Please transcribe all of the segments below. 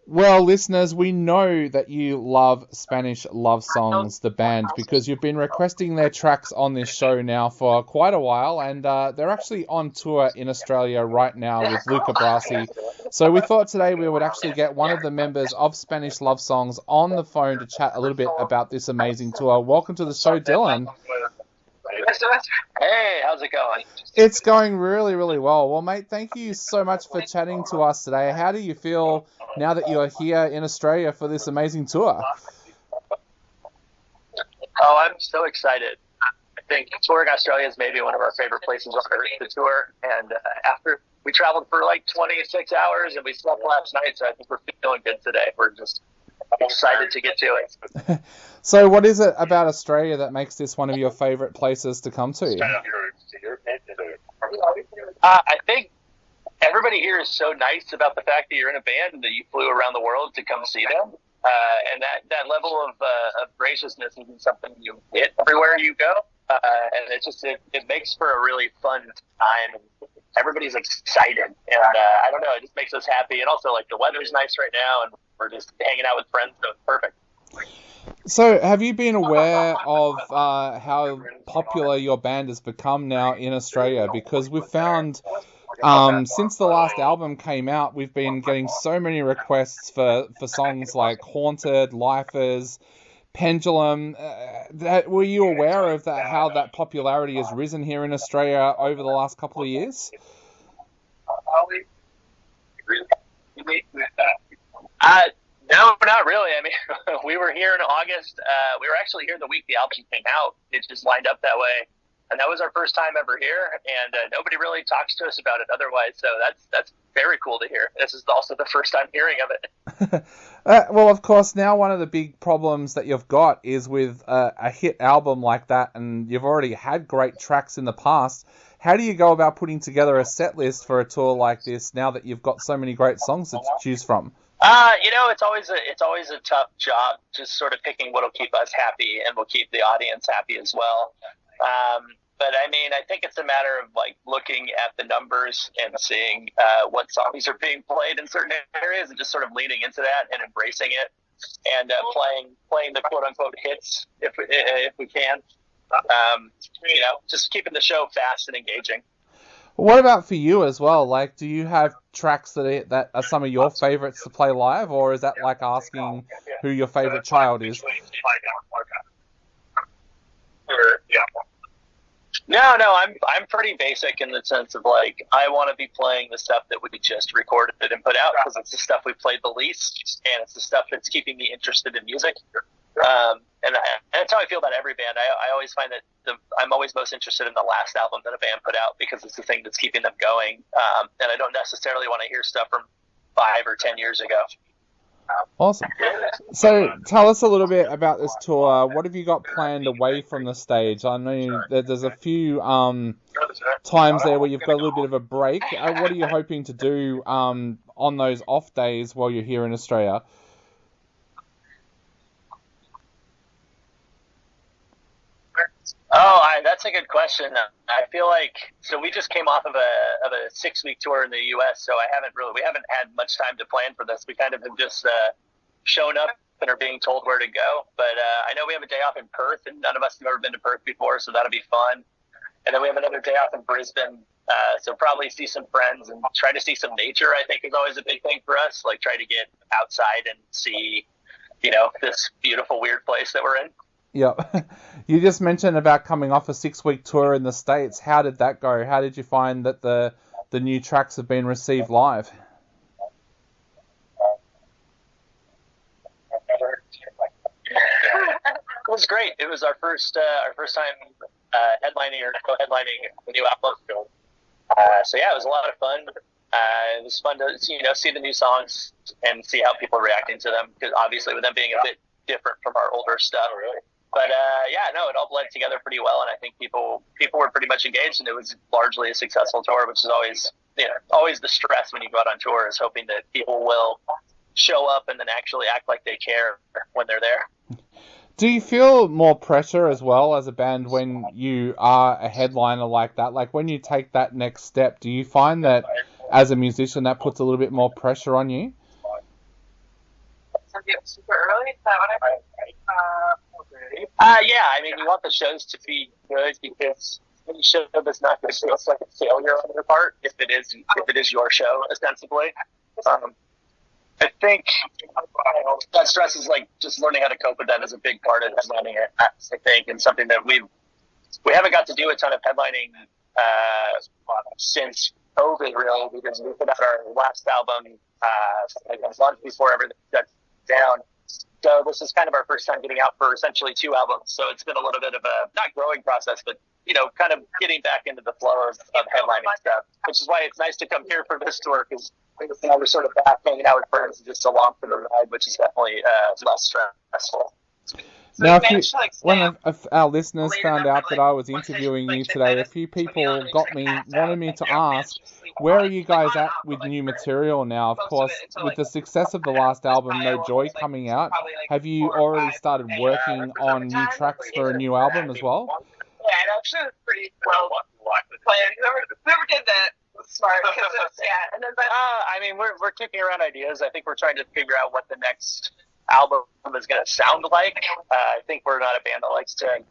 Well, listeners, we know that you love Spanish Love Songs, the band, because you've been requesting their tracks on this show now for quite a while, and they're actually on tour in Australia right now with Luca Brasi. So we thought today we would actually get one of the members of Spanish Love Songs on the phone to chat a little bit about this amazing tour. Welcome to the show, Dylan. Hey, how's it going? It's going really, really well. Well, mate, thank you so much for chatting to us today. How do you feel now that you're here in Australia for this amazing tour? Oh, I'm so excited. I think touring Australia is maybe one of our favorite places on earth to tour. And after we traveled for like 26 hours and we slept last night, so I think we're feeling good today. We're just excited to get to it. So what is it about Australia that makes this one of your favorite places to come to? I think everybody here is so nice about the fact that you're in a band and that you flew around the world to come see them. And that level of graciousness isn't something you get everywhere you go. And it makes for a really fun time. And everybody's excited. And I don't know, it just makes us happy. And also, like, the weather's nice right now, and we're just hanging out with friends, so it's perfect. So have you been aware of how popular your band has become now in Australia? Because we've found since the last album came out, we've been getting so many requests for songs like Haunted, Lifers, Pendulum. Were you aware of that? How that popularity has risen here in Australia over the last couple of years? No, not really. I mean, we were here in August. We were actually here the week the album came out. It just lined up that way. And that was our first time ever here, and nobody really talks to us about it otherwise, so that's very cool to hear. This is also the first time hearing of it. Well, of course, now one of the big problems that you've got is with a hit album like that, and you've already had great tracks in the past. How do you go about putting together a set list for a tour like this now that you've got so many great songs to choose from? It's always a tough job, just sort of picking what'll keep us happy and will keep the audience happy as well. But I mean, I think it's a matter of like looking at the numbers and seeing what songs are being played in certain areas and just sort of leaning into that and embracing it and playing the quote unquote hits if we can. Just keeping the show fast and engaging. What about for you as well? Like, do you have tracks that are some of your favorites to play live, or is that like asking who your favorite child is? No, I'm pretty basic in the sense of like I want to be playing the stuff that we just recorded and put out because it's the stuff we played the least and it's the stuff that's keeping me interested in music. And that's how I feel about every band. I always find that I'm always most interested in the last album that a band put out because it's the thing that's keeping them going. And I don't necessarily want to hear stuff from 5 or 10 years ago. Awesome. So tell us a little bit about this tour. What have you got planned away from the stage? I know that there's a few times there where you've got a little bit of a break. What are you hoping to do on those off days while you're here in Australia? That's a good question. I feel like we just came off of a 6-week tour in the U.S., so we haven't had much time to plan for this. We kind of have just shown up and are being told where to go. But I know we have a day off in Perth, and none of us have ever been to Perth before, so that'll be fun. And then we have another day off in Brisbane, so probably see some friends and try to see some nature. I think is always a big thing for us. Like try to get outside and see, this beautiful weird place that we're in. Yeah. You just mentioned about coming off a 6-week tour in the States. How did that go? How did you find that the new tracks have been received live? It was great. It was our first time headlining or co-headlining the new album. So yeah, it was a lot of fun. It was fun to see the new songs and see how people are reacting to them. Because obviously, with them being a bit different from our older stuff. Oh, really? But it all blended together pretty well, and I think people were pretty much engaged, and it was largely a successful tour, which is always the stress when you go out on tour is hoping that people will show up and then actually act like they care when they're there. Do you feel more pressure as well as a band when you are a headliner like that? Like when you take that next step, do you find that as a musician that puts a little bit more pressure on you? super early? Is that what yeah, I mean, you want the shows to be good because any show that's not going to feel like a failure on your part if it is your show ostensibly. I think that stress is like just learning how to cope with that is a big part of headlining. I think, and something that we haven't got to do a ton of headlining since COVID, really, because we put out our last album like a month before everything shut down. So this is kind of our first time getting out for essentially 2 albums. So it's been a little bit of a not growing process, but kind of getting back into the flow of headlining stuff. Which is why it's nice to come here for this tour because we're sort of back hanging out with friends just along for the ride, which is definitely less stressful. Now, one of our listeners found out that I was interviewing you today, a few people wanted me to ask, where are you guys at with new material now? Of course, with the success of the last album, No Joy, coming out, have you already started working on new tracks for a new album as well? Yeah, it actually was pretty well planned. Whoever did that was smart. And then, I mean, we're kicking around ideas. I think we're trying to figure out what the next album is going to sound like. I think we're not a band that likes to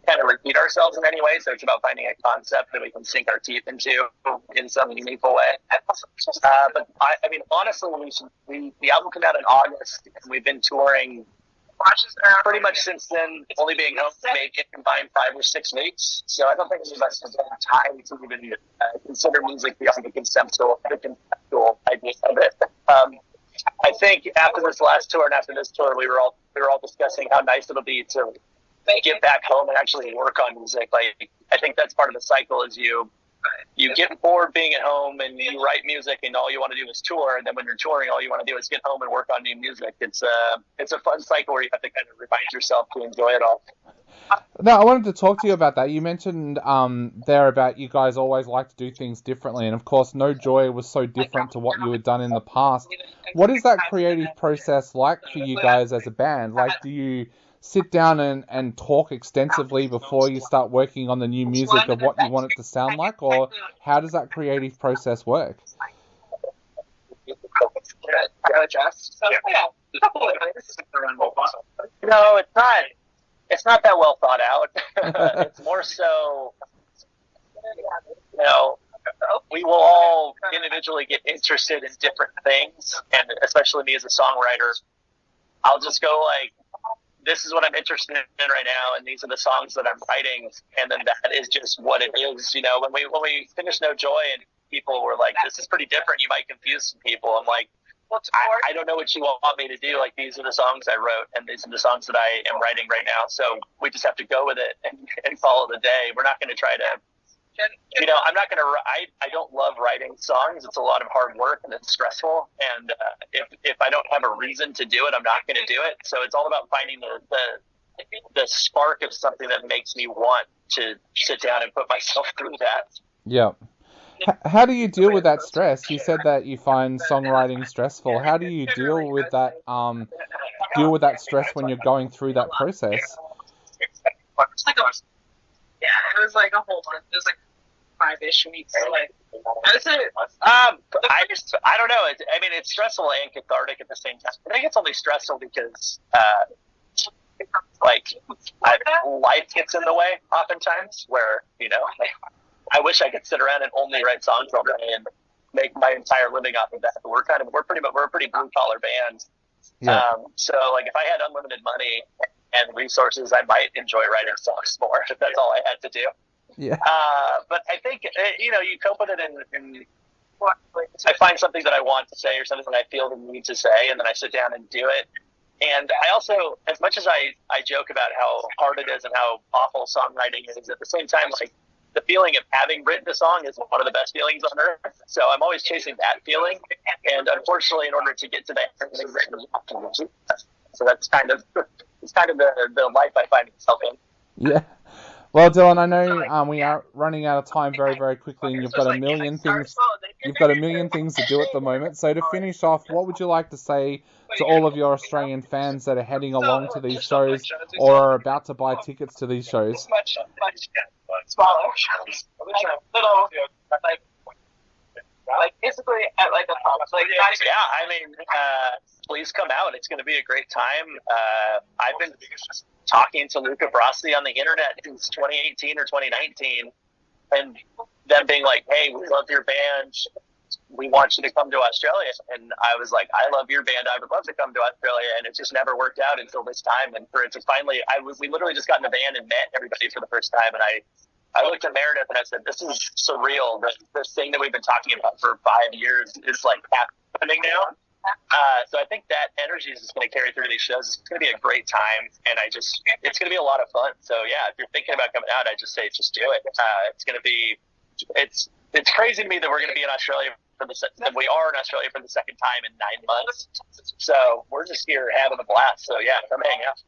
kind of repeat ourselves in any way, so it's about finding a concept that we can sink our teeth into in some meaningful way. But I mean, honestly, the album came out in August, and we've been touring pretty much since then, only being home maybe combined 5 or 6 weeks. So I don't think any of us has time to even consider music beyond the conceptual idea of it. I think after this last tour and after this tour, we were all discussing how nice it'll be to get back home and actually work on music. Like, I think that's part of the cycle is you get bored being at home and you write music and all you want to do is tour, and then when you're touring, all you want to do is get home and work on new music. It's a fun cycle where you have to kind of remind yourself to enjoy it all. No, I wanted to talk to you about that. You mentioned there about you guys always like to do things differently, and of course, No Joy was so different to what you had done in the past. What is that creative process like for you guys as a band? Like, do you sit down and talk extensively before you start working on the new music of what you want it to sound like, or how does that creative process work? No, it's not that well thought out. It's more so, we will all individually get interested in different things, and especially me as a songwriter, I'll just go like, this is what I'm interested in right now, and these are the songs that I'm writing, and then that is just what it is. When we finished No Joy and people were like, this is pretty different, you might confuse some people. I'm like, I don't know what you want me to do. Like, these are the songs I wrote, and these are the songs that I am writing right now. So we just have to go with it and follow the day. We're not going to try to, I'm not going to, I don't love writing songs. It's a lot of hard work and it's stressful. And if I don't have a reason to do it, I'm not going to do it. So it's all about finding the spark of something that makes me want to sit down and put myself through that. Yeah. How do you deal with that stress? You said that you find songwriting stressful. How do you deal with that stress when you're going through that process? Yeah, it was like a whole month. It was like 5-ish weeks. I don't know. It's stressful and cathartic at the same time. I think it's only stressful because life gets in the way oftentimes. Where I wish I could sit around and only write songs all day and make my entire living off of that. But we're a pretty blue collar band. Yeah. So like if I had unlimited money and resources, I might enjoy writing songs more if that's all I had to do. Yeah. But I think you cope with it and I find something that I want to say or something that I feel the need to say, and then I sit down and do it. And I also, as much as I joke about how hard it is and how awful songwriting is, at the same time, like, the feeling of having written a song is one of the best feelings on earth. So I'm always chasing that feeling. And unfortunately, in order to get to that, everything written is often. So that's kind of the life I find myself in. Yeah. Well, Dylan, I know we are running out of time very, very quickly, and you've got a million things to do at the moment. So to finish off, what would you like to say to all of your Australian fans that are heading along to these shows or are about to buy tickets to these shows? Smaller shows, little, like basically at like a pub. Like, please come out. It's going to be a great time. I've been talking to Luca Brasi on the internet since 2018 or 2019, and them being like, hey, we love your band. We want you to come to Australia. And I was like, I love your band. I would love to come to Australia. And it just never worked out until this time. And for it to finally, we literally just got in the van and met everybody for the first time. And I looked at Meredith and I said, this is surreal. This thing that we've been talking about for 5 years is like happening now. So I think that energy is just going to carry through these shows. It's going to be a great time, and it's going to be a lot of fun. So yeah, if you're thinking about coming out, I just say just do it. It's going to be, it's crazy to me that we're going to be in Australia that we are in Australia for the second time in 9 months. So we're just here having a blast. So yeah, come hang out.